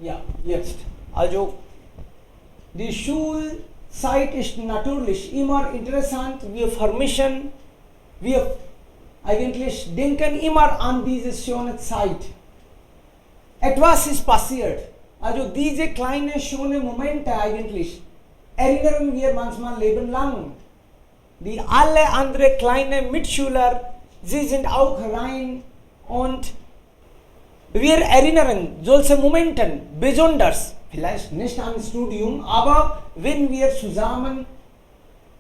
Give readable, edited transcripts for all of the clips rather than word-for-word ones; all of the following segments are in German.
Ja, jetzt. Also, die Schulzeit ist natürlich immer interessant. Wir vermischen, wir eigentlich denken immer an diese schöne Zeit. Etwas ist passiert. Also diese kleinen schönen Momente eigentlich erinnern wir manchmal lebenlang. Die alle anderen kleinen Mitschüler, sie sind auch rein und wir erinnern solche Momente besonders. Vielleicht nicht am Studium, aber wenn wir zusammen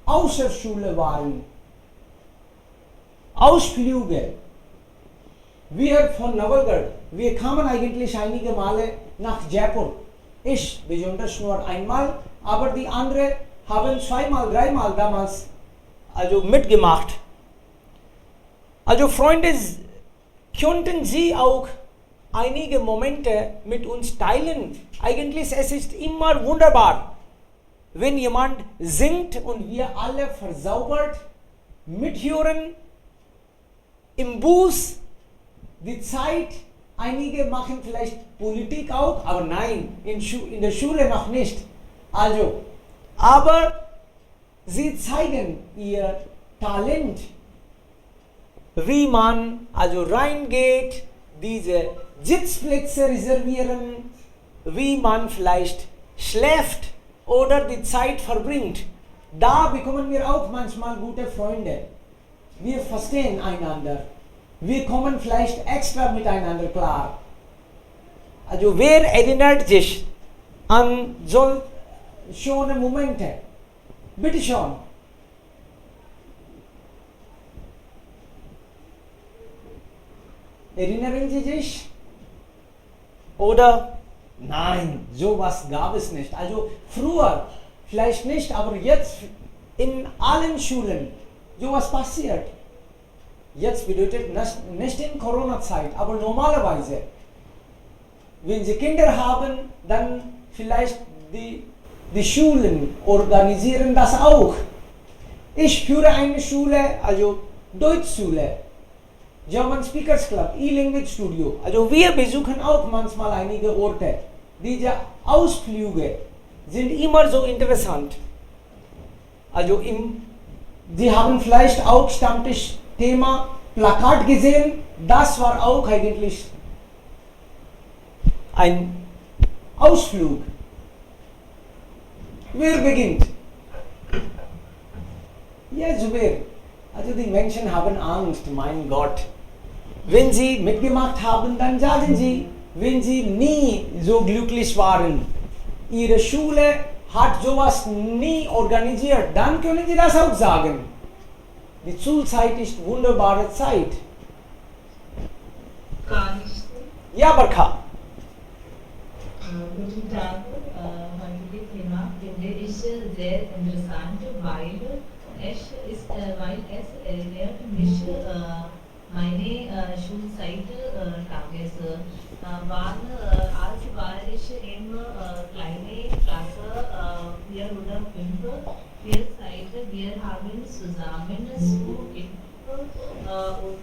außer Schule waren. Ausflüge. Wir von Nawalgarh, wir kamen eigentlich einige Male nach Jaipur. Ich besonders nur einmal, aber die anderen haben zweimal, dreimal damals also mitgemacht. Also Freunde, könnten Sie auch einige Momente mit uns teilen? Eigentlich es ist immer wunderbar, wenn jemand singt und wir alle verzaubert mithören. Im Bus, die Zeit, einige machen vielleicht Politik auch, aber nein, in der Schule noch nicht. Also, aber sie zeigen ihr Talent, wie man also reingeht, diese Sitzplätze reservieren, wie man vielleicht schläft oder die Zeit verbringt. Da bekommen wir auch manchmal gute Freunde. Wir verstehen einander. Wir kommen vielleicht extra miteinander klar. Also wer erinnert sich an so schöne Momente? Bitte schon. Erinnern Sie sich? Oder nein, sowas gab es nicht. Also früher vielleicht nicht, aber jetzt in allen Schulen sowas passiert. Jetzt bedeutet das nicht in Corona-Zeit, aber normalerweise, wenn Sie Kinder haben, dann vielleicht die Schulen organisieren das auch. Ich führe eine Schule, also Deutschschule, German Speakers Club, E-Language Studio. Also wir besuchen auch manchmal einige Orte. Diese Ausflüge sind immer so interessant. Also Sie haben vielleicht auch Stammtisch-Thema Plakat gesehen. Das war auch eigentlich ein Ausflug. Wer beginnt? Ja, Zubair. Also die Menschen haben Angst, mein Gott. Wenn sie mitgemacht haben, dann sagen sie, wenn sie nie so glücklich waren, ihre Schule hat sowas nie organisiert, dann können Sie das auch sagen. Die Schulzeit ist eine wunderbare Zeit. Gar nicht. Ja, Barkha. Guten Tag, heutige Thema finde ich sehr interessant, weil es erinnert mich meine Schulzeit Tages. Als war ich in kleine Klasse 4 oder 5. Wir haben zusammen und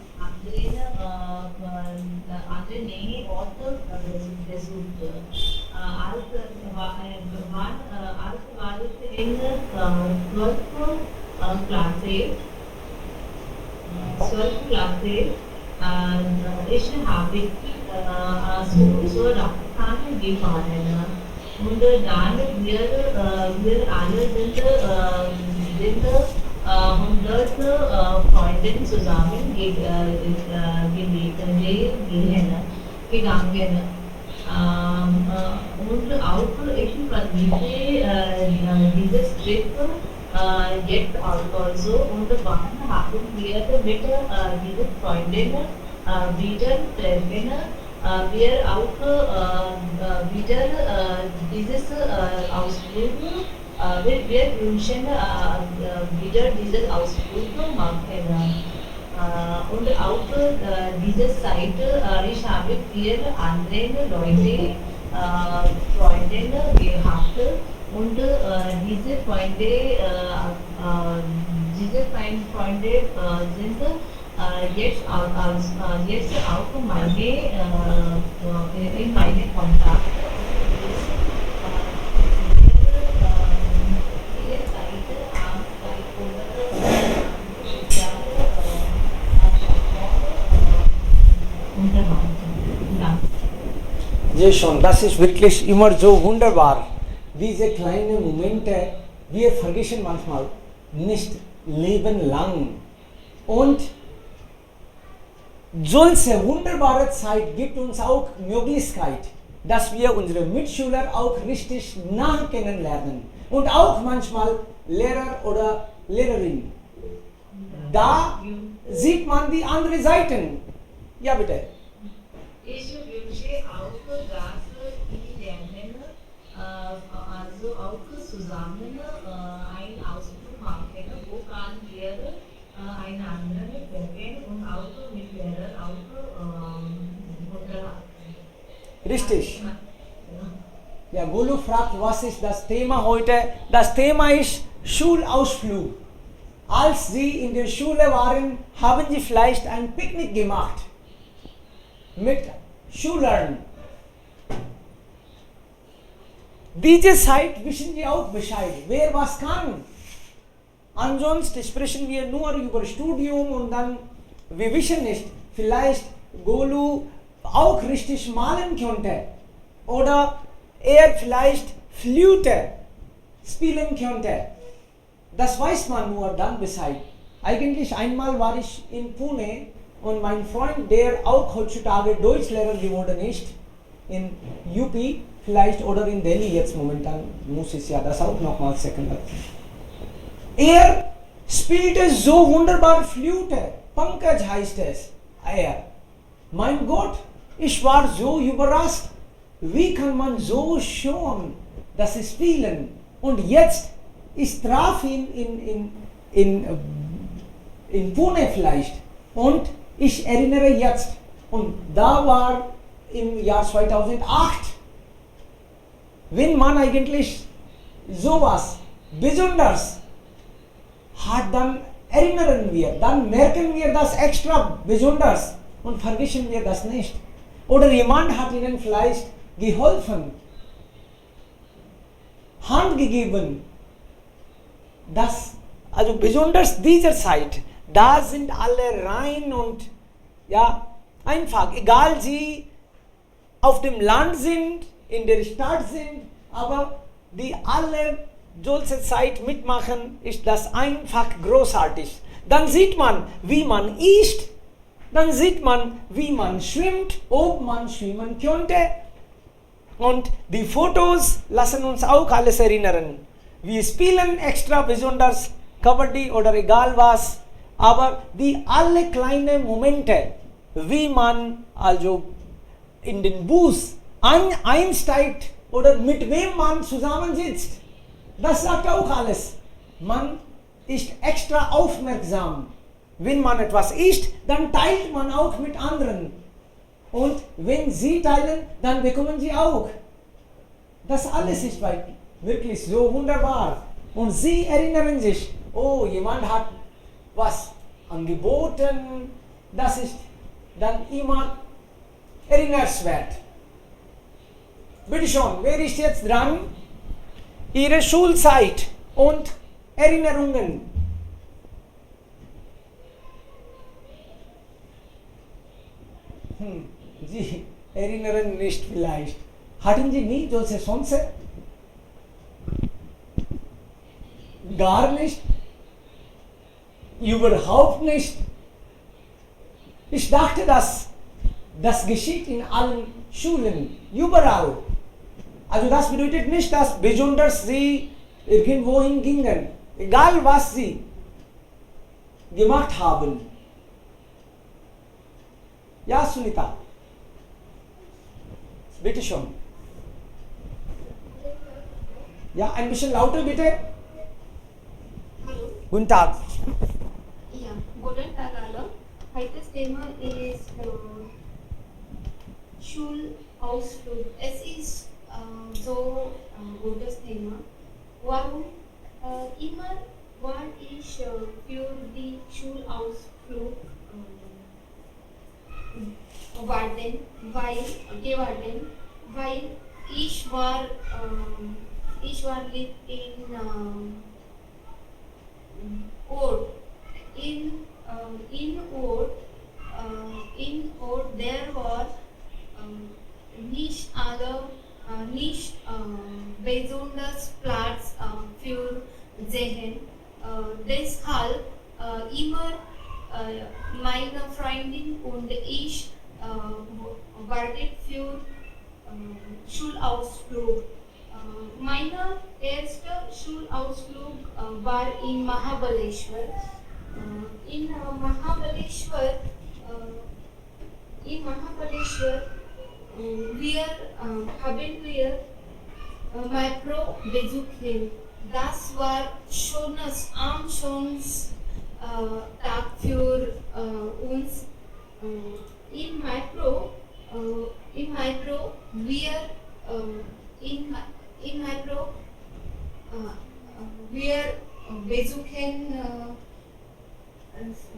andere Nähorte besucht. Als war ich in 12. Klasse, ich habe so Rajasthan gefahren. Und dann wir alle sind 100 Freunde zusammen gegangen. Und auch ich vermisse dieses Trip jetzt also und wann haben wir mit diesen Freunden wieder treffen. Wir auch wieder dieses Ausflug, wir wünschen wieder diesen Ausflug machen. Und auch diese Zeit, ich habe viele andere Leute, Freunde gehabt und diese Freunde sind jetzt auch meine in meine Kontakt. Sehr schon, das ist wirklich immer so wunderbar. Diese kleinen Momente, wir vergessen manchmal nicht Leben lang. Und solche wunderbare Zeit gibt uns auch Möglichkeit, dass wir unsere Mitschüler auch richtig nah kennenlernen. Und auch manchmal Lehrer oder Lehrerin. Da sieht man die andere Seiten. Ja, bitte. Ich wünsche auch, dass die lernen, also auch zusammen einen Ausflug machen, wo kann wir einander gucken und auch mit Lehrern auch unterhalten. Richtig. Ja, Gulu fragt, was ist das Thema heute? Das Thema ist Schulausflug. Als Sie in der Schule waren, haben Sie vielleicht ein Picknick gemacht mit Schülern. Diese Zeit wissen wir auch Bescheid, wer was kann. Ansonsten sprechen wir nur über Studium und dann, wir wissen nicht, vielleicht Golu auch richtig malen könnte oder er vielleicht Flöte spielen könnte. Das weiß man nur dann Bescheid. Eigentlich einmal war ich in Pune und mein Freund, der auch heutzutage Deutschlehrer geworden ist, in UP vielleicht oder in Delhi jetzt momentan, muss ich ja das auch nochmal sagen. Er spielte so wunderbar Flöte, Pankaj heißt es. Mein Gott, ich war so überrascht. Wie kann man so schon das spielen? Und jetzt, ich traf ihn in Pune vielleicht und ich erinnere jetzt. Und da war im Jahr 2008, wenn man eigentlich sowas besonders hat, dann erinnern wir, dann merken wir das extra besonders und vergessen wir das nicht. Oder jemand hat ihnen vielleicht geholfen, Hand gegeben. Das, also besonders dieser Zeit, da sind alle rein und ja, einfach, egal sie auf dem Land sind, in der Stadt sind, aber die alle solche Zeit mitmachen, ist das einfach großartig. Dann sieht man, wie man isst, dann sieht man, wie man schwimmt, ob man schwimmen könnte. Und die Fotos lassen uns auch alles erinnern. Wir spielen extra besonders Kabaddi oder egal was, aber die alle kleinen Momente, wie man also in den Bus einsteigt oder mit wem man zusammensitzt, das sagt auch alles. Man ist extra aufmerksam. Wenn man etwas isst, dann teilt man auch mit anderen. Und wenn sie teilen, dann bekommen sie auch. Das alles ist wirklich so wunderbar. Und sie erinnern sich, oh, jemand hat was angeboten. Das ist dann immer erinnernswert. Bitte schon, wer ist jetzt dran? Ihre Schulzeit und Erinnerungen. Sie erinnern nicht vielleicht. Hatten Sie nie solche Chance? Gar nicht? Überhaupt nicht? Ich dachte, das geschieht in allen Schulen, überall. Also das bedeutet nicht, dass besonders Sie irgendwohin gingen, egal was Sie gemacht haben. Ja, Sunita. Bitte schon. Ja, ein bisschen lauter bitte. Hallo. Guten Tag. Ja, guten Tag alle. Heutiges Thema ist Schulausflug. Es ist so gutes Thema. Warum immer war ich für die Schulausflug warten, weil ich war live Ort. In Ort there was nicht besonders Platz für sehen. Deshalb immer meine Freundin und ich wartet für Schulausflug. Mein erster Schulausflug war in Mahabaleshwar. In Mahabaleshwar wir haben wir Metro besuchen. Das war schönes Tag für uns. In Metro, wir in Metro wir besuchen.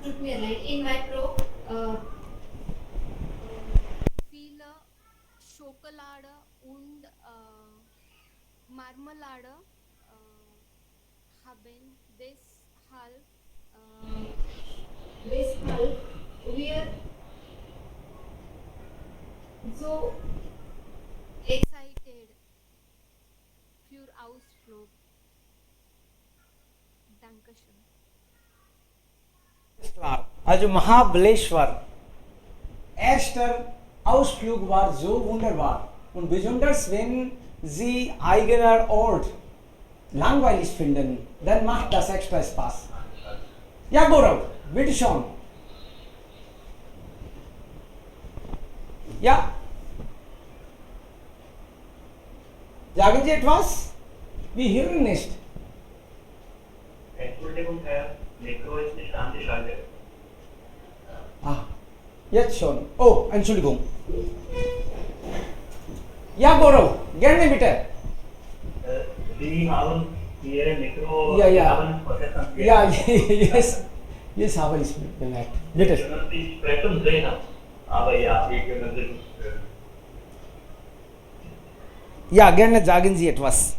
Tut mir leid. In Metro viele Schokolade und Marmelade haben. Deshalb wir so excited für Ausflug. Dankeschön. Klar. Also Mahabaleshwar. Erster Ausflug war so wunderbar. Und besonders wenn Sie eigener Ort langweilig finden, dann macht das extra Spaß. Ja, Gaurav, bitte schon. Ja. Sagen Sie etwas? Wir hören nicht. Entschuldigung, Herr, Mikro ist nicht angeschaltet. Ah, jetzt schon. Oh, Entschuldigung. Ja, Gaurav, gerne bitte. Sie haben Ihr Mikro Ja, ja. haben vergessen. Ja, yes, habe ich bemerkt. Bitte. Können Sie sprechen sehen, aber ja, wir können Sie nicht hören. Ja, gerne sagen Sie etwas.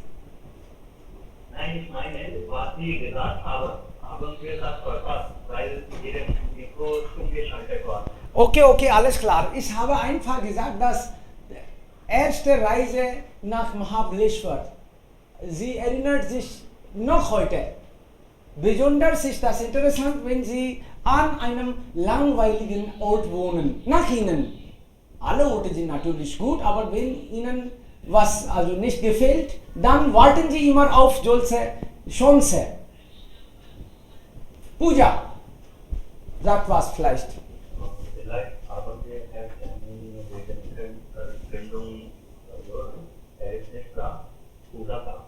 Nein, ich meine, was Sie gesagt haben, haben wir das verpasst, weil Ihr Mikro umgeschaltet war. Okay, alles klar. Ich habe einfach gesagt, dass erste Reise nach Mahabaleshwar, Sie erinnert sich noch heute. Besonders ist das interessant, wenn Sie an einem langweiligen Ort wohnen. Nach Ihnen. Alle Orte sind natürlich gut, aber wenn Ihnen was also nicht gefällt, dann warten Sie immer auf solche Chance. Pooja, sagt was vielleicht. Vielleicht haben wir Herrn Termin wegen Verbindung verloren. Er ist nicht da. Puja.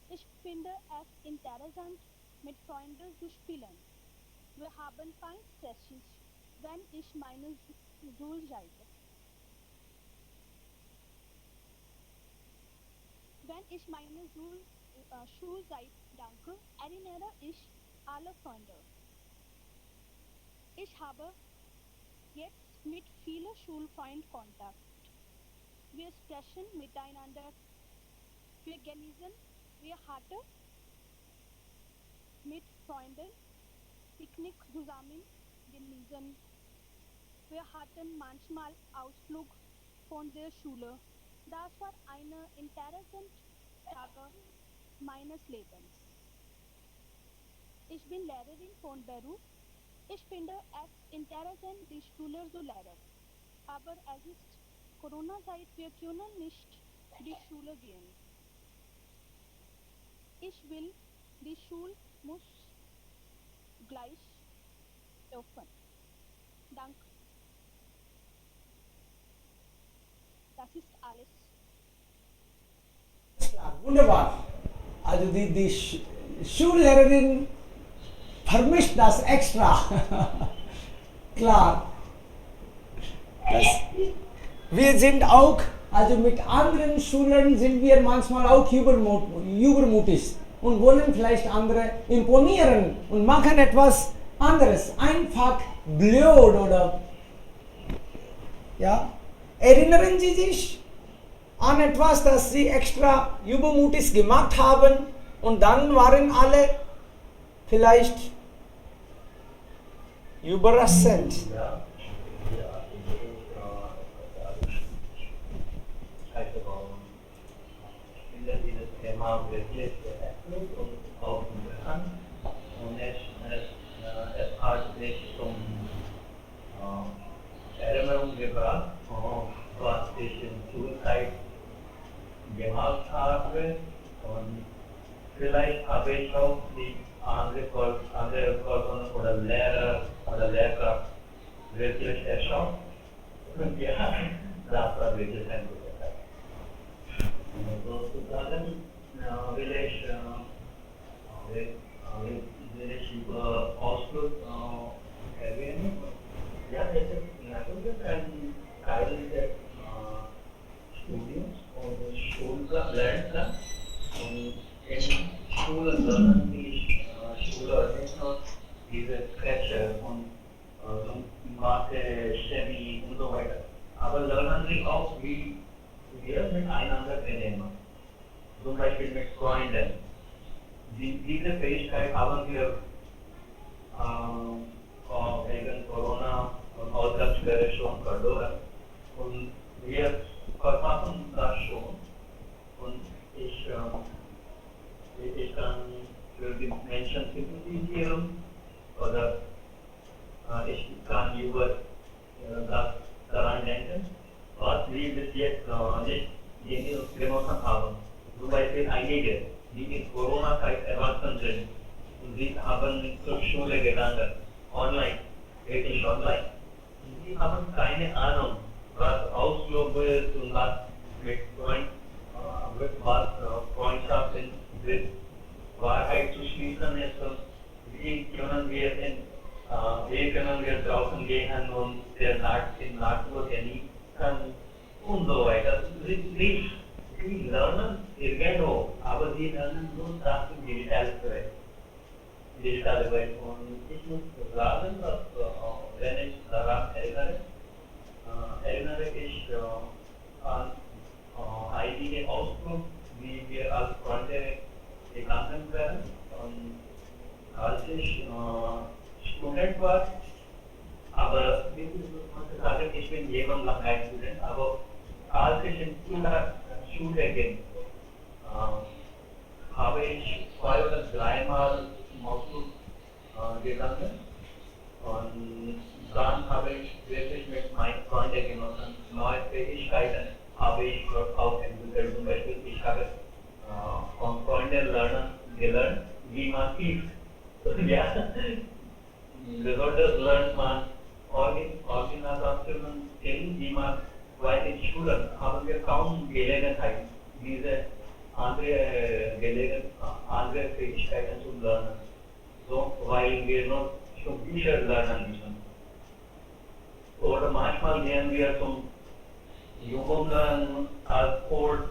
Ich finde es interessant, mit Freunden zu spielen. Wir haben Fun-Sessions, wenn ich meine Schulzeit. Wenn ich meine Schulzeit danke, erinnere ich alle Freunde. Ich habe jetzt mit vielen Schulfreunden Kontakt. Wir sprechen miteinander. Wir genießen, wir hatten mit Freunden Picknick zusammen genießen. Wir hatten manchmal Ausflug von der Schule. Das war eine interessante Tage meines Lebens. Ich bin Lehrerin von Beruf. Ich finde es interessant, die Schule zu lehren. Aber es ist Corona-Zeit, wir können nicht die Schule gehen. Ich will, die Schule muss gleich öffnen. Danke. Das ist alles. Wunderbar. Also die Schullehrerin vermischt das extra. Klar. Wir sind auch, also mit anderen Schülern sind wir manchmal auch übermutig und wollen vielleicht andere imponieren und machen etwas anderes. Einfach blöd oder, ja. Erinnern Sie sich an etwas, das Sie extra übermutig gemacht haben und dann waren alle vielleicht überraschend. Ja, ich finde dieses Thema wirklich erfüllt und auch interessant. Und es hat mich zum Erinnerung gebracht, was ich in Schulzeit gemacht habe. Und vielleicht habe ich auch die andere Person oder Lehrer oder Lehrkraft wirklich erschaut. Und ja, das war wirklich ein guter Tag. Sozusagen will ich über Ausflug erwähnen. Ja, das ist natürlich ein Teil des Studiums und Schullernen. Und in Schulen lernen die Schüler nicht nur diese Fächer und Mathe, Chemie und so weiter, aber lernen sie auch, wie wir miteinander benehmen. Zum Beispiel mit Freunden. Diese Fähigkeit haben wir wegen Corona und Ausgangssperre schon verloren. Und wir verpassen das schon. Und ich kann für die Menschen sympathisieren oder ich kann über das daran denken, was wir bis jetzt nicht genossen haben. Zum Beispiel einige, die in Corona-Zeit erwachsen sind und sie haben zur Schule gegangen, online, wirklich online. Sie haben keine Ahnung, was Ausflug ist und was mit was Freundschaft mit Wahrheit zu schließen ist und wie können wir draußen gehen und der Natur genießen und so weiter. Sie lernen irgendwo, aber sie lernen nur das in digitale Welt. Und ich muss sagen, dass wenn ich daran erinnere ich an einige Ausflüge, die wir als Freunde gegangen wären. Und als ich Student war, aber ich muss sagen, ich bin jahrelang ein Student, aber als ich in Schule ging, habe ich 2 oder 3 Mal zum Ausflug gegangen. Und dann habe ich wirklich mit meinen Freunden genossen. Neue Fähigkeiten habe ich dort auch entwickelt. Zum Beispiel, ich habe von Freunden gelernt, wie man hilft. Ja. Besonders lernt man Organisationen kennen, die man, weil in Schulen haben wir kaum Gelegenheit, diese andere Fähigkeiten zu lernen. So, weil wir nur schon Bücher lernen müssen. Oder manchmal gehen wir zum Übungen als Sport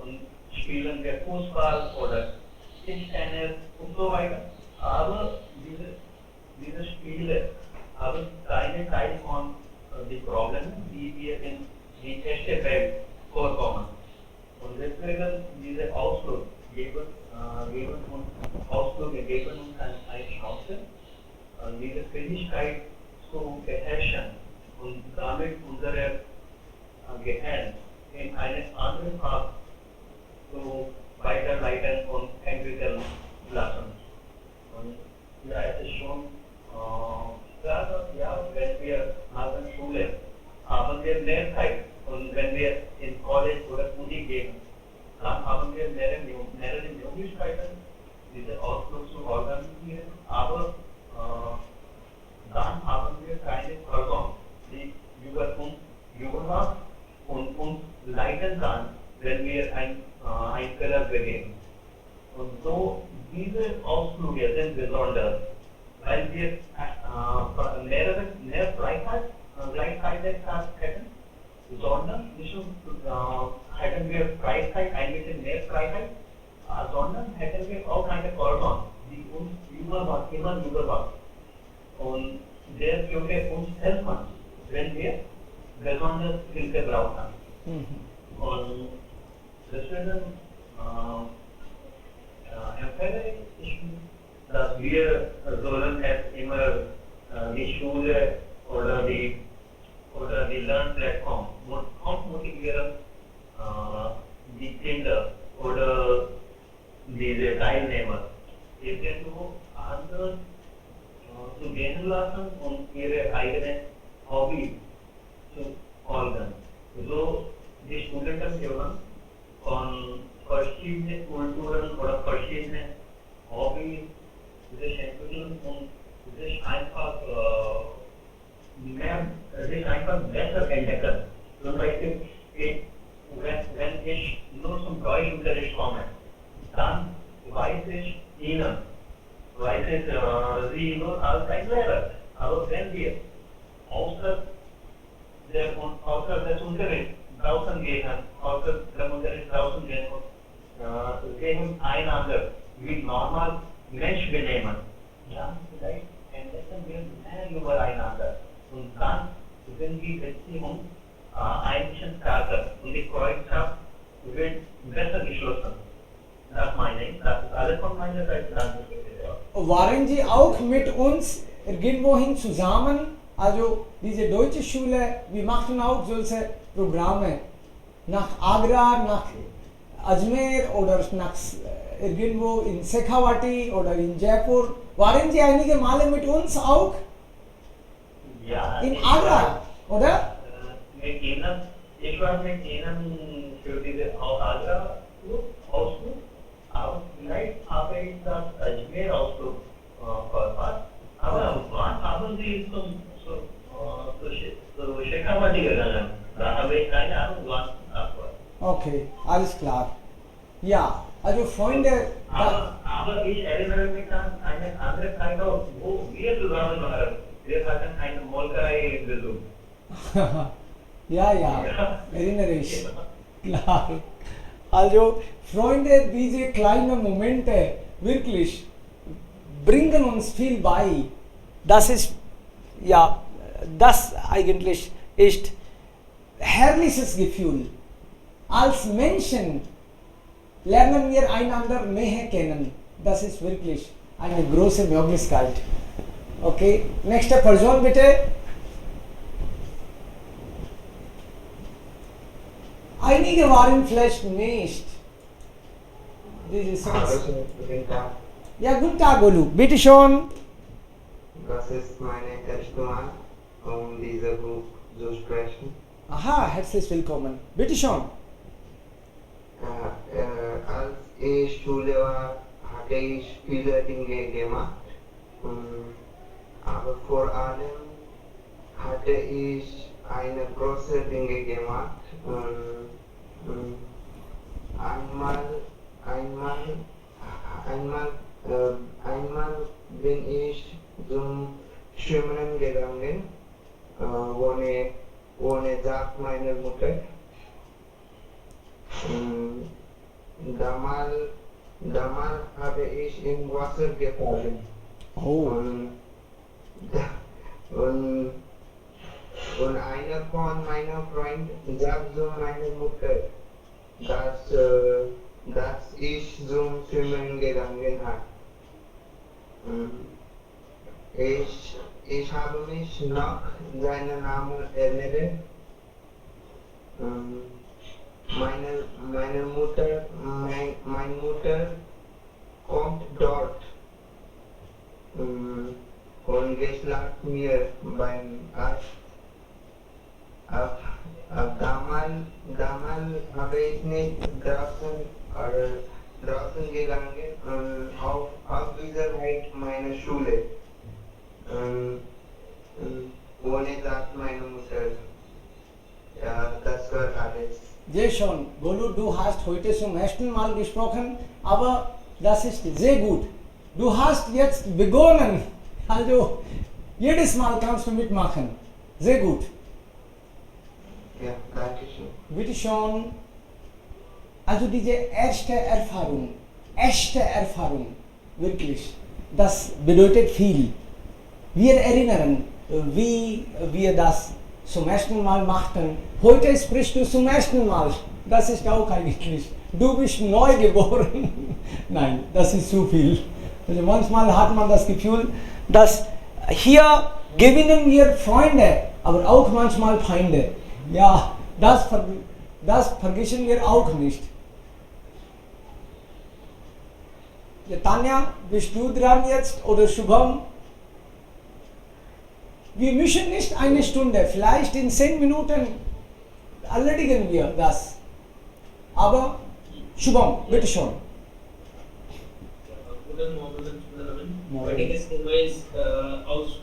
und spielen wir Fußball oder Tischtennis und so weiter. Aber diese Spiele haben keine Teil von den Problemen, die wir in die echte Welt vorkommen. Und deswegen diese Ausflug geben uns eine Chance, diese Fähigkeit zu beherrschen und damit unsere Gehirn in eine andere Art zu weiterleiten und entwickeln lassen. Und ja, es ist schon ja, wenn wir nach der Schule haben wir mehr Zeit und wenn wir in College oder Uni gehen, dann haben wir mehrere Möglichkeiten, diese Ausflug zu organisieren, aber dann haben wir keine Person, die über uns überwacht und uns leiten kann, wenn wir ein Fehler begehen. Und so diese Ausflüge sind besonders, weil wir mehr Freiheit gleichzeitig hätten, sondern nicht nur hätten wir Freiheit, ein bisschen mehr Freiheit, sondern hätten wir auch eine Person, die uns immer überwacht. Und der würde uns helfen, wenn wir besonders Hilfe brauchen. Und deswegen empfehle ich, dass wir sollen es immer die Schule oder die Lernplattform motivieren, die Kinder oder diese Teilnehmer irgendwo anders zu gehen lassen und ihre eigene Hobby zu folgen. So die Studenten können von verschiedenen Kulturen oder verschiedenen Hobbys sich entwickeln und sich einfach besser entdecken. Zum Beispiel, wenn ich nur zum Deutschunterricht komme, dann weiß ich Sie nur als ein Lehrer. Aber wenn wir außer des Unterrichts draußen gehen, außer dem Unterricht draußen gehen und sehen einander wie normal Mensch benehmen, dann vielleicht entdecken wir mehr übereinander. Und dann sind die Beziehungen ein bisschen stärker und die Freundschaft wird besser geschlossen. Das meine ich. Das ist alles von meiner Seite. Danke. Waren Sie auch mit uns irgendwohin zusammen? Also diese deutsche Schule, wir machen auch solche Programme nach Agra, nach Ajmer oder nach irgendwo in Shekhawati oder in Jaipur. Waren Sie einige Male mit uns auch? Ja. In Agra, oder? Mit Ihnen, ich war mit Ihnen für diese Agra-Ausflug, aber vielleicht habe ich das Ajmer-Ausflug verpasst. Aber wann haben Sie zu Shekhawati gegangen? Da habe ich keine Ahnung, wann das war. Okay, alles klar. Ja, also Freunde. Aber ich erinnere mich an eine andere Zeit auch, wo wir zusammen waren. Wir hatten eine Molkerei besucht. Ja, erinnere ich. Klar. Also, Freunde, diese kleinen Momente wirklich bringen uns viel bei. Das ist, ja, das eigentlich ist herrliches Gefühl. Als Menschen lernen wir einander mehr kennen. Das ist wirklich eine große Möglichkeit. Okay, nächste Person bitte. Einige waren vielleicht nicht. Guten Tag. Ja, guten Tag, Golu. Bitte schon. Das ist meine erste Mal, um dieses Buch zu sprechen. Aha, herzlich willkommen. Bitte schon. Als ich Schule war, hatte ich viele Dinge gemacht. Aber vor allem hatte ich eine große Dinge gemacht. Einmal bin ich zum Schwimmen gegangen, ohne sagt meine Mutter. Damals habe ich im Wasser gefallen. Oh. Und einer von meinen Freunden sagt zu meiner Mutter, dass ich zum Schwimmen gegangen habe. Ich habe mich noch seinen Namen erinnert. Meine Mutter kommt dort und geschlagen mir beim Arzt. Damals habe ich nicht draußen gegangen, auf dieser Zeit meine Schule. Ohne sagt meine Mutter. Ja, das war alles. sehr schon. Golu, du hast heute zum ersten Mal gesprochen, aber das ist sehr gut. Du hast jetzt begonnen. Also, jedes Mal kannst du mitmachen. Sehr gut. Ja, danke schön. Bitte schon. Also diese erste Erfahrung, wirklich, das bedeutet viel. Wir erinnern, wie wir das zum ersten Mal machten. Heute sprichst du zum ersten Mal. Das ist auch eigentlich. Du bist neu geboren. Nein, das ist zu viel. Also manchmal hat man das Gefühl, dass hier gewinnen wir Freunde, aber auch manchmal Feinde. Ja, das vergessen wir auch nicht. Ja, Tanja, bist du dran jetzt oder Shubham? Wir müssen nicht eine Stunde, vielleicht in 10 Minuten erledigen wir das. Aber Shubham, bitte schon. Guten Morgen. Heutiges Thema ist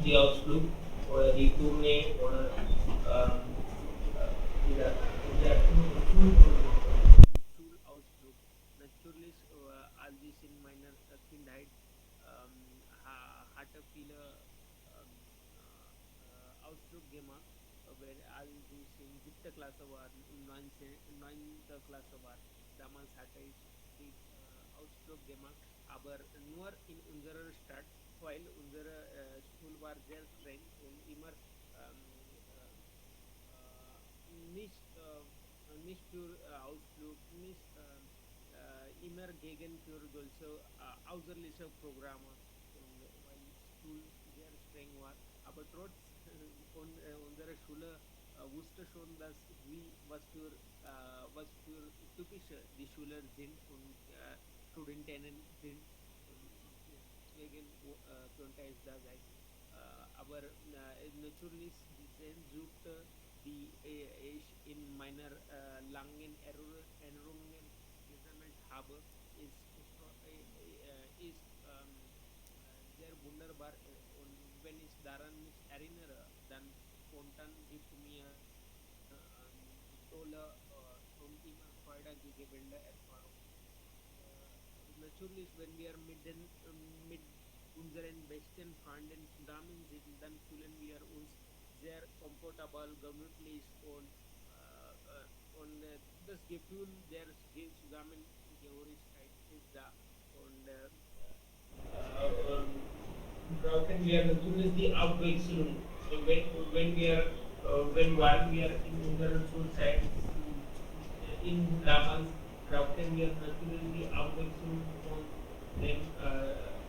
die Ausflug oder die Tournee oder Schulausflug. Natürlich, als ich in meiner Kindheit hatte viele Ausflug gemacht, als ich in 7. Klasse war, in 9. Klasse war. Damals hatte ich die Ausflug gemacht, aber nur in unserer Stadt, weil unsere Schule war sehr streng und immer nicht für Ausflug, nicht immer gegen für solche außerliche Programme, und, weil Schule sehr streng war. Aber trotz unserer Schule wusste schon, dass was für typische die Schüler sind und Studentinnen sind. Und deswegen konnte ich da sein. Aber natürlich die Sehnsucht, die ich in meiner langen Erinnerungen gesammelt habe, ist sehr wunderbar. Und wenn ich daran mich erinnere, dann spontan gibt mir tolle und immer Freude gegebene Erfahrung. Natürlich, wenn wir mit unseren besten Freunden zusammen sind, dann fühlen wir uns sehr komfortabel, gemütlich und das Gefühl der Zusammengehörigkeit ist da. Und brauchen wir natürlich die Abwechslung. Wenn waren wir in unserer Schulzeit damals, brauchten wir natürlich die Abwechslung von den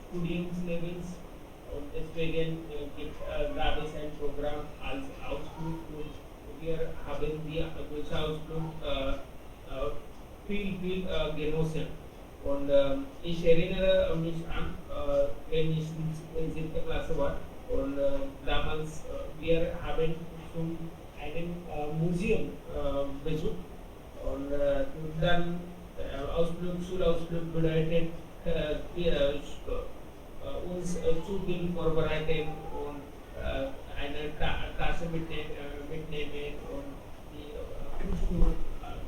Studiumslevels, und deswegen gab es ein Programm als Ausflug, und wir haben die solche Ausflug viel genossen. Und ich erinnere mich an, wenn ich in 7. Klasse war, und damals wir haben zum einem Museum besucht, und dann Schulausflug bedeutet uns zu viel vorbereiten und eine Tasche mitnehmen und die Frühstück,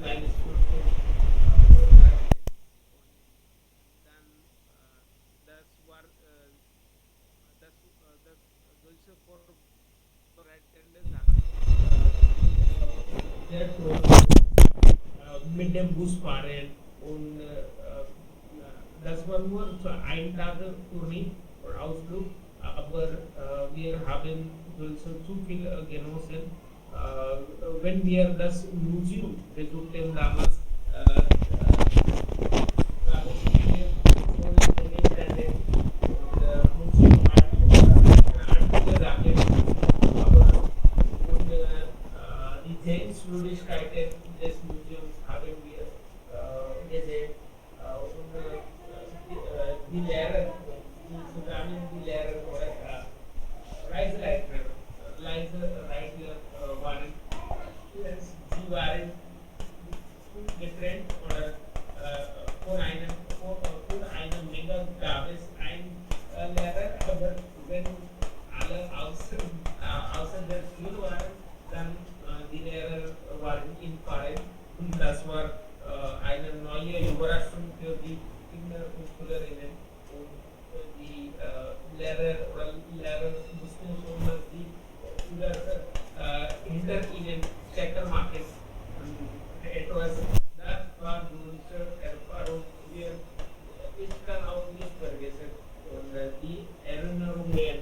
kleines Frühstück vorbereiten. Und dann das solche vorbereitende Sachen sehr mit dem Bus fahren, und das war nur für einen Tag Tournee oder Ausflug, aber wir haben zu viel genossen. Wenn wir das Museum besuchten damals, die Sehenswürdigkeiten des Museums haben wir gesehen, und die Lehrer, die Lehrer oder Reiseleiter waren, sie waren getrennt, oder von einer Menge gab es einen Lehrer, aber wenn alle außer der Schule waren, dann die Lehrer waren in Paris, und das war neue Überraschung für die Kinder und Schülerinnen. Und die Lehrer oder Lehrer mussten schon die Schüler hinter ihnen Checker machen. Und etwas, das war unsere Erfahrung. Ich kann auch nicht vergessen. Und die Erinnerungen,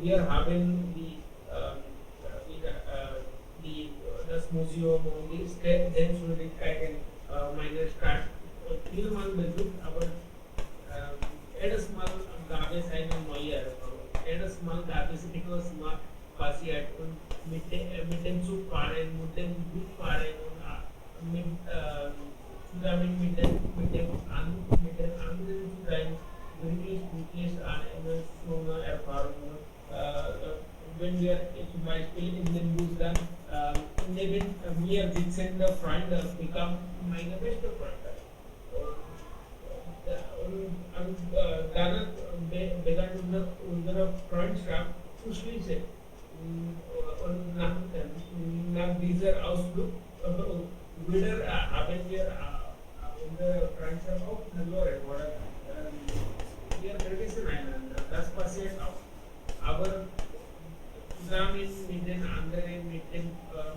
wir haben das Museum und die Sehenswürdigkeiten meiner Stadt vielmal besucht, aber jedes Mal gab es eine neue Erfahrung. Jedes Mal gab es etwas passiert und mit dem Zug fahren, mit dem Bus fahren und zusammen mit den anderen zu sein, wirklich eine so eine Erfahrung. Wenn wir zum Beispiel in den Bus dann neben mir sitzende Freunde bekam meine beste Freunde. Und danach begann unsere Freundschaft zu schließen. Und nach dieser Ausflug wieder haben wir unsere Freundschaft auch verloren. Oder wir vergessen einander. Das passiert auch. Aber zusammen mit den anderen,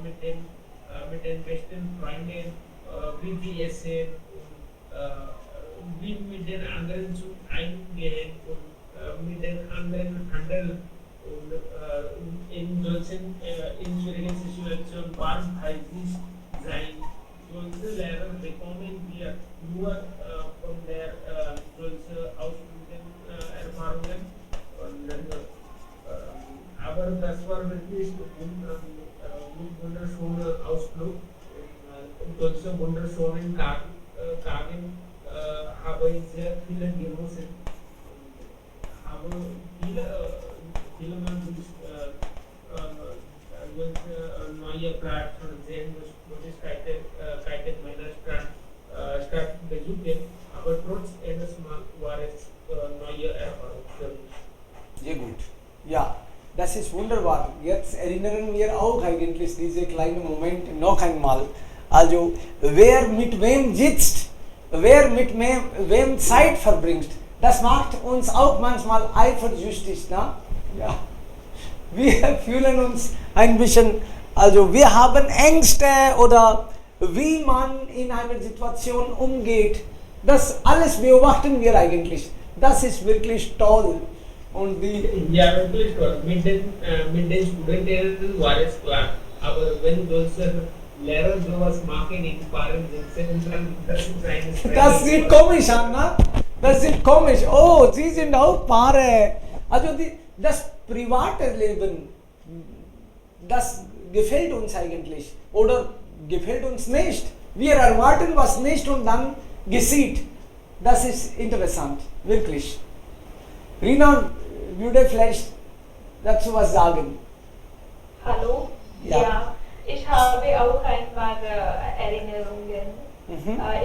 mit den besten Freunden, wie wir essen, wie mit den anderen zu eingehen und mit den anderen handeln und in solchen in schwierigen Situationen warmherzig sein. Solche Lehrer bekommen wir nur von der solche Ausbildung Erfahrungen. Aber das war wirklich ein wunderschöner Ausflug. Solche wunderschönen Tagen habe ich sehr viele genossen. Aber viele Mal neue Plattformen sehen Möglichkeiten meiner Stadt besuchen. Aber trotz jedes Mal war es neue Erfahrung für mich. Sehr gut. Ja, das ist wunderbar. Jetzt erinnern wir auch eigentlich diese kleinen Momente noch einmal. Also, wer mit wem sitzt, wer mit wem Zeit verbringt, das macht uns auch manchmal eifersüchtig. Ne? Ja. Wir fühlen uns ein bisschen, also wir haben Ängste oder wie man in einer Situation umgeht. Das alles beobachten wir eigentlich. Das ist wirklich toll. Und ja, wirklich toll. Mit den Studenten war es klar. Aber wenn solche Lehrer sowas machen in Paaren sitzen, dann das ist eine Strenge. Das sieht komisch an, ne? Das sieht komisch. Oh, sie sind auch Paare. Also das private Leben, das gefällt uns eigentlich. Oder gefällt uns nicht. Wir erwarten was nicht und dann geschieht. Das ist interessant, wirklich. Rina würde vielleicht dazu was sagen. Hallo? Ja. Ja, ich habe auch ein paar Erinnerungen.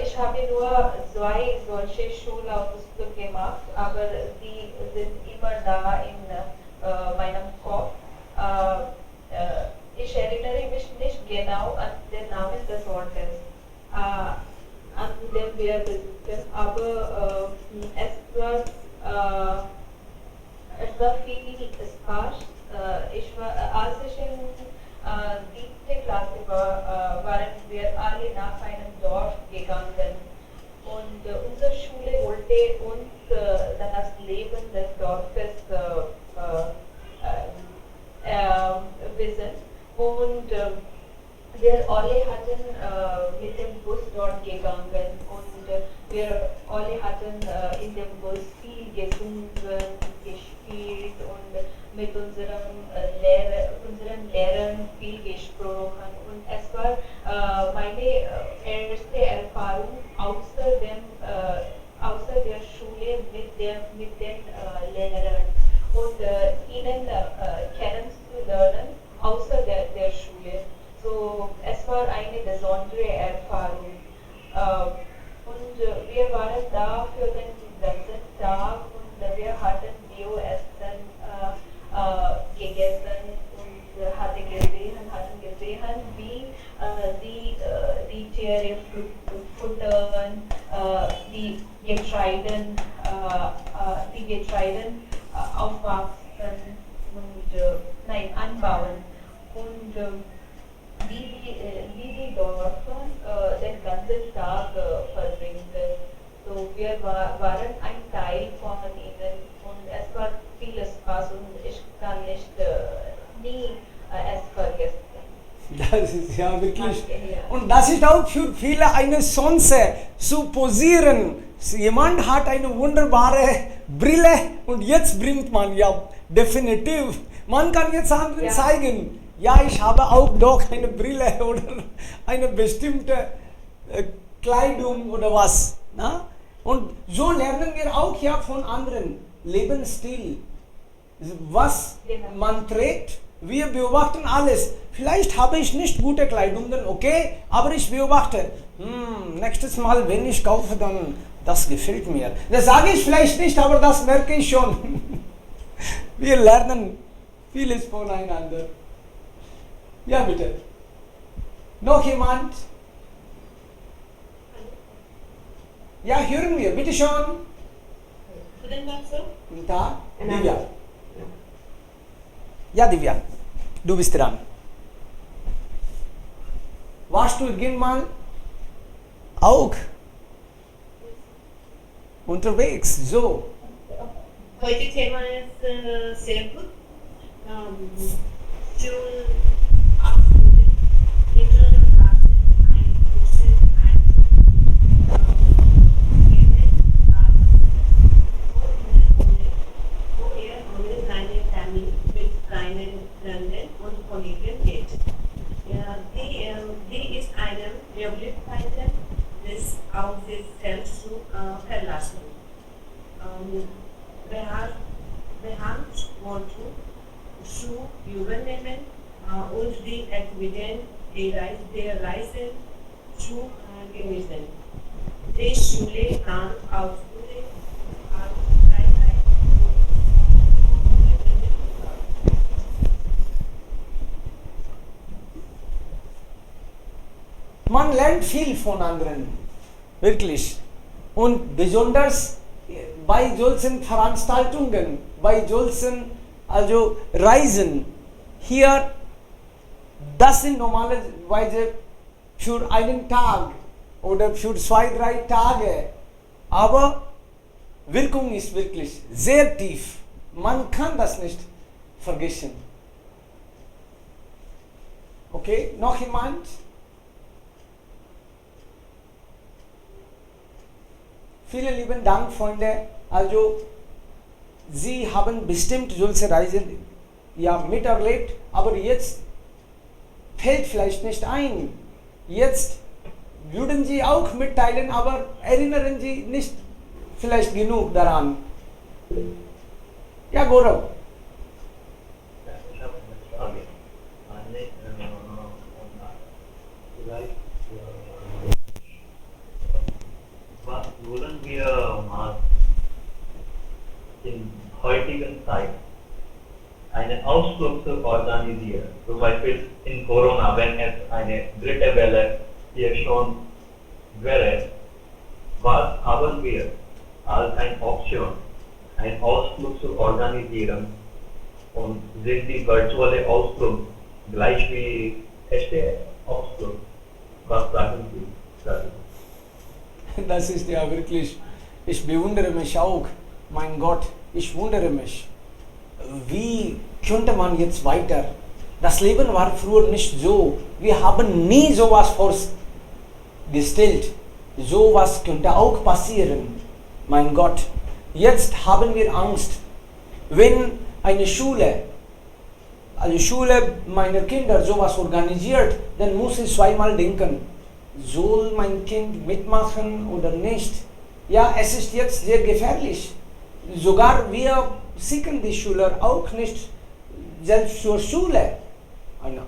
Ich habe nur 2 solche Schulausflüge gemacht, aber die sind immer da in meinem Kopf. Ich erinnere mich nicht genau an den Namen des Ortes, an dem wir besuchten, aber es war viel Spaß. Als ich in 7. Klasse war, waren wir alle nach einem Dorf gegangen und unsere Schule wollte uns das Leben des Dorfes wissen und wir alle hatten mit dem Bus dort gegangen und wir alle hatten in dem Bus viel gesungen, gespielt und mit unseren Lehrern viel gesprochen und es war meine erste Erfahrung außer der Schule mit den Lehrern und ihnen kennenzulernen außer der Schule. So, es war eine besondere Erfahrung und wir waren da für den ganzen Tag und wir hatten Bio-Essen gegessen und hatten gesehen, wie die Tiere Kuttern, die Getreiden, aufwachsen und anbauen. Und wie die dort den ganzen Tag verbringen. So, wir waren ein Teil von ihnen und es war viel Spaß und ich kann nicht nie es vergessen. Das ist ja wirklich. Ja. Und das ist auch für viele eine Chance zu posieren. Jemand hat eine wunderbare Brille und jetzt bringt man ja definitiv. Man kann jetzt anderen zeigen, ja, ich habe auch doch eine Brille oder eine bestimmte Kleidung oder was. Na? Und so lernen wir auch ja von anderen Lebensstil, was man trägt. Wir beobachten alles. Vielleicht habe ich nicht gute Kleidung, okay, aber ich beobachte. Nächstes Mal, wenn ich kaufe, dann das gefällt mir. Das sage ich vielleicht nicht, aber das merke ich schon. Wir lernen vieles voneinander. Ja, bitte. Noch jemand? Ja, hören wir. Bitte schon. Guten Tag. Divya. Ja, Divya. Du bist dran. Warst du irgendwann mal auch unterwegs? So. Heute Thema ist sehr gut. Schulabschlüsse, mittlere Klasse, ein großes wo er ohne seine Familie mit seinen Freunden und Kollegen geht. Ja, die ist eine Möglichkeit, das auf sich selbst zu verlassen. Behandlungsworte zu übernehmen und die Aktivitäten der Reise zu genießen. Die Schule kann ausführen als Freizeit Man lernt viel von anderen, wirklich. Und besonders bei solchen Veranstaltungen, bei solchen Reisen, hier, das sind normalerweise für einen Tag oder für 2-3 Tage, aber Wirkung ist wirklich sehr tief. Man kann das nicht vergessen. Okay, noch jemand? Vielen lieben Dank, Freunde. Also, Sie haben bestimmt solche Reisen miterlebt, aber jetzt fällt vielleicht nicht ein. Jetzt würden Sie auch mitteilen, aber erinnern Sie nicht vielleicht genug daran. Ja, Gaurav. Ich habe eine Frage. Was wollen wir mal in heutigen Zeit einen Ausflug zu organisieren? Zum Beispiel in Corona, wenn es eine dritte Welle hier schon wäre, was haben wir als eine Option, einen Ausflug zu organisieren? Und sind die virtuelle Ausflug gleich wie echte Ausflug? Was sagen Sie dazu? Das ist ja wirklich, ich bewundere mich auch. Mein Gott, ich wundere mich. Wie könnte man jetzt weiter? Das Leben war früher nicht so. Wir haben nie sowas vorgestellt. Sowas könnte auch passieren. Mein Gott, jetzt haben wir Angst. Wenn eine Schule meiner Kinder sowas organisiert, dann muss ich zweimal denken, soll mein Kind mitmachen oder nicht? Ja, es ist jetzt sehr gefährlich. Sogar wir schicken die Schüler auch nicht selbst zur Schule. Ein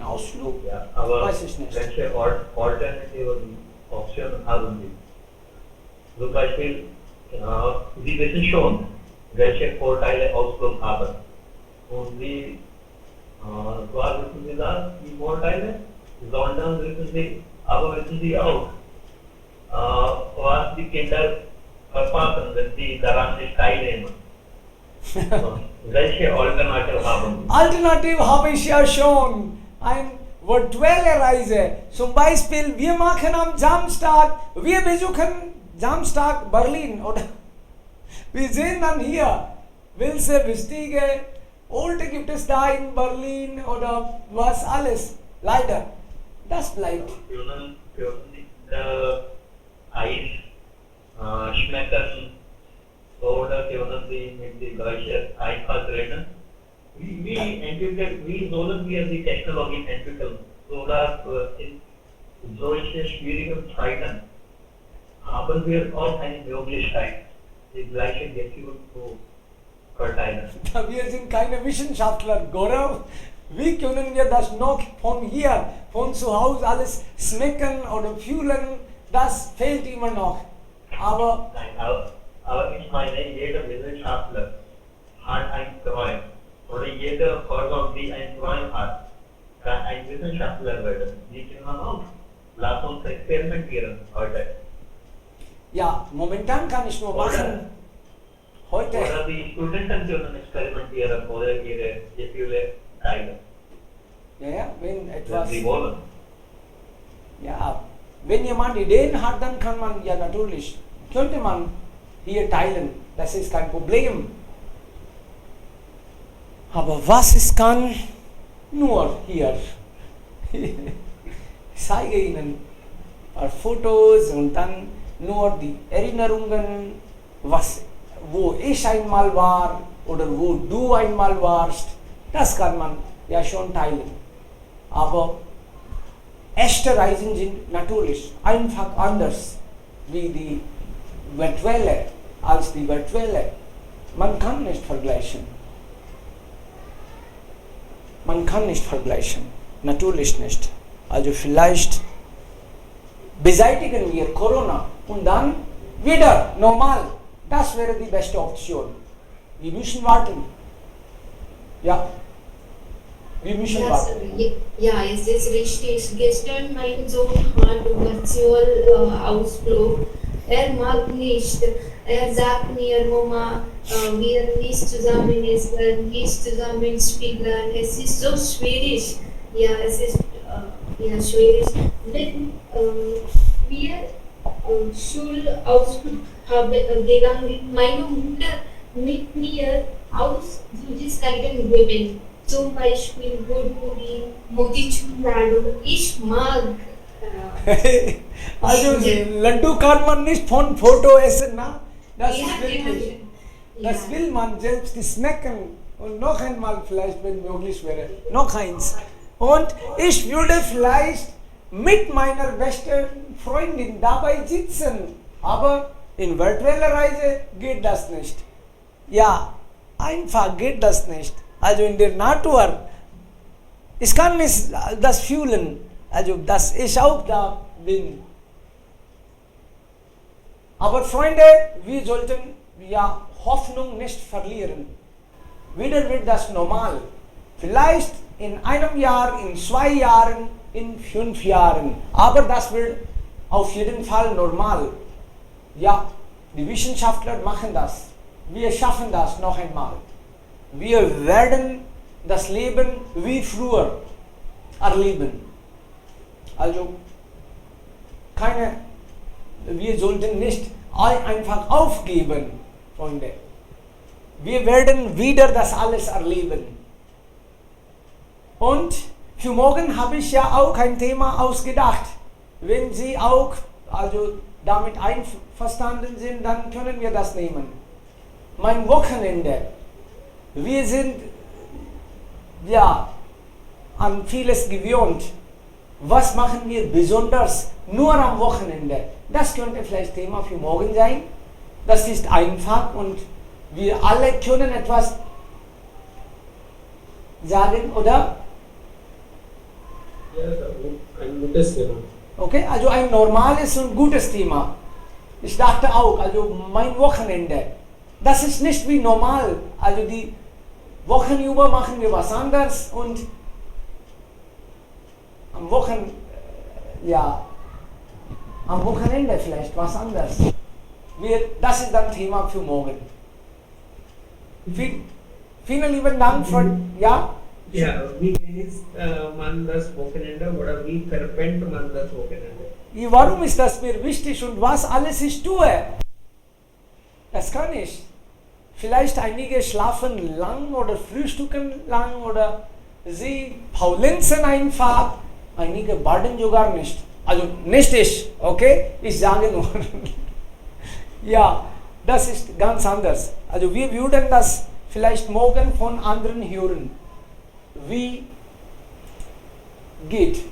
Ausflug, Ja, aber weiß ich nicht. welche alternative Optionen haben Sie? Zum Beispiel, Sie wissen schon, welche Vorteile Ausflug haben. Und Sie, zwar wissen Sie das, die Vorteile, sondern wissen Sie, aber wissen Sie auch, was die Kinder verpassen, wenn sie daran nicht teilnehmen. Welche Alternative haben? Alternative habe ich ja schon. Ein virtuelle Reise. Zum Beispiel, wir machen am Samstag, wir besuchen Samstag Berlin. Oder wir sehen dann hier, welche wichtige Orte gibt es da in Berlin oder was alles. Leider, das bleibt. Können die Eis schmecken oder können sie mit den Leuten einfach reden? Wie sollen wir die Technologie entwickeln, sodass in solchen schwierigen Zeiten haben wir auch eine Möglichkeit, die gleichen Gefühle zu verteilen. Wir sind keine Wissenschaftler, Gaurav. Wie können wir das noch von hier, von zu Hause alles schmecken oder fühlen? Das fehlt immer noch. Aber Nein, aber ich meine, jeder Wissenschaftler hat einen Träum. Oder jede Person, die einen Träum hat, kann ein Wissenschaftler werden. Die können auch. Lass uns experimentieren heute. ja, momentan kann ich nur machen. Heute. Oder die Studenten können experimentieren oder ihre Gefühle teilen, Ja, wenn wenn etwas. sie wollen. Ja, wenn jemand Ideen hat, dann kann man ja natürlich, könnte man hier teilen. Das ist kein Problem. Aber was es kann, nur hier. Ich zeige Ihnen ein paar Fotos und dann nur die Erinnerungen, wo ich einmal war oder wo du einmal warst. Das kann man ja schon teilen. Aber echte Reisen sind natürlich einfach anders wie die virtuelle, als die virtuelle. Man kann nicht vergleichen. Man kann nicht vergleichen. Natürlich nicht. Also vielleicht beseitigen wir Corona und dann wieder normal. Das wäre die beste Option. Wir müssen warten. Ja. Wir müssen warten. Ja, es ist richtig. Gestern mein Sohn hat virtuell Ausflug. Er mag nicht. Er sagt mir, Mama, wir nicht zusammen essen, nicht zusammen spielen. Es ist so schwierig. Ja, es ist schwierig. Wenn wir Schulausflug haben gegangen, meine Mutter mit mir aus Süßigkeiten geben. Zum Beispiel Gurkuri, Motichur-Ladu. Ich mag. Also Laddu kann man nicht von Foto essen, na? Das Ja, ist wirklich. Das will man selbst schmecken. Und noch einmal vielleicht, wenn möglich wäre. Noch eins. Und ich würde vielleicht mit meiner besten Freundin dabei sitzen. Aber in virtueller Reise geht das nicht. Ja, einfach geht das nicht. Also in der Natur. Ich kann nicht das fühlen. Also dass ich auch da bin. Aber Freunde, wir sollten ja Hoffnung nicht verlieren. Wieder wird das normal. Vielleicht in einem Jahr, in 2 Jahren, in 5 Jahren. Aber das wird auf jeden Fall normal. Ja, die Wissenschaftler machen das. Wir schaffen das noch einmal. Wir werden das Leben wie früher erleben. Also wir sollten nicht einfach aufgeben, Freunde. Wir werden wieder das alles erleben. Und für morgen habe ich ja auch ein Thema ausgedacht. Wenn Sie auch damit einverstanden sind, dann können wir das nehmen. Mein Wochenende. Wir sind ja an vieles gewöhnt. Was machen wir besonders nur am Wochenende? Das könnte vielleicht Thema für morgen sein. Das ist einfach und wir alle können etwas sagen, oder? Ja, ein gutes Thema. Okay, also ein normales und gutes Thema. Ich dachte auch, also mein Wochenende, das ist nicht wie normal. Also die Wochen über machen wir was anderes und am Wochenende vielleicht was anderes. Das ist das Thema für morgen. Vielen lieben Dank für, ja? Ja, wie ist man das Wochenende oder wie verbringt man das Wochenende? Warum ist das mir wichtig und was alles ich tue? Das kann ich. Vielleicht einige schlafen lang oder frühstücken lang oder sie paulenzen einfach. Einige baden sogar nicht. Also nicht ich, okay? Ich sage nur. Ja, das ist ganz anders. Also wir würden das vielleicht morgen von anderen hören. Wie geht